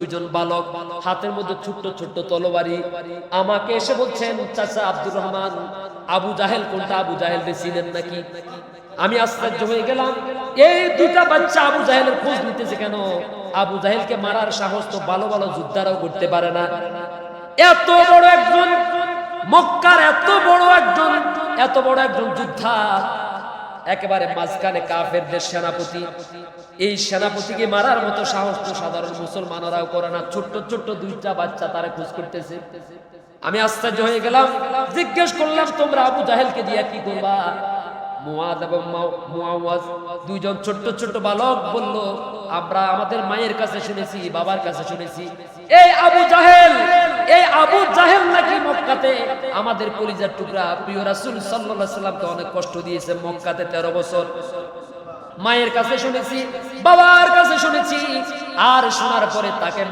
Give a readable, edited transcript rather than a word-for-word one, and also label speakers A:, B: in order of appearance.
A: দুইজন বালক হাতের মধ্যে ছোট্ট ছোট্ট তলোয়ারি আমাকে এসে বলছেন, চাচা আব্দুর রহমান, আবু জাহেল কোনটা? আবু জাহেল চিনেন নাকি? আমি আশ্চর্য হয়ে গেলাম, এই দুইটা বাচ্চা আবু জাহেলের খোঁজ নিতেছে কেন? আবু জাহেলকে মারার সাহস তো ভালো ভালো যোদ্ধারাও করতে পারে না। এত বড় একজন মক্কার এত বড় একজন যোদ্ধা, একেবারে মাঝখানে কাফেরদের সেনাপতি, এই সেনাপতিকে মারার মতো সাহস তো সাধারণ মুসলমানরাও করে না। ছোট্ট ছোট্ট দুইটা বাচ্চা তারা খোঁজ করতেছে। আমি আশ্চর্য হয়ে গেলাম, জিজ্ঞেস করলাম, তোমরা আবু জাহেলকে দিয়া কি করবা? মুআদ এবং মুআওয়াজ দুইজন ছোট্ট ছোট্ট বালক বলল, আমরা আমাদের মায়ের কাছে শুনেছি, বাবার কাছে শুনেছি, এই আবু জাহেল নাকি মক্কাতে আমাদের কলিজার টুকরা প্রিয় রাসূল সাল্লাল্লাহু আলাইহি সাল্লামকে অনেক কষ্ট দিয়েছে মক্কাতে 13 বছর। মায়ের কাছে শুনেছি, বাবার কাছে শুনেছি, আর শোনার পরে তাকে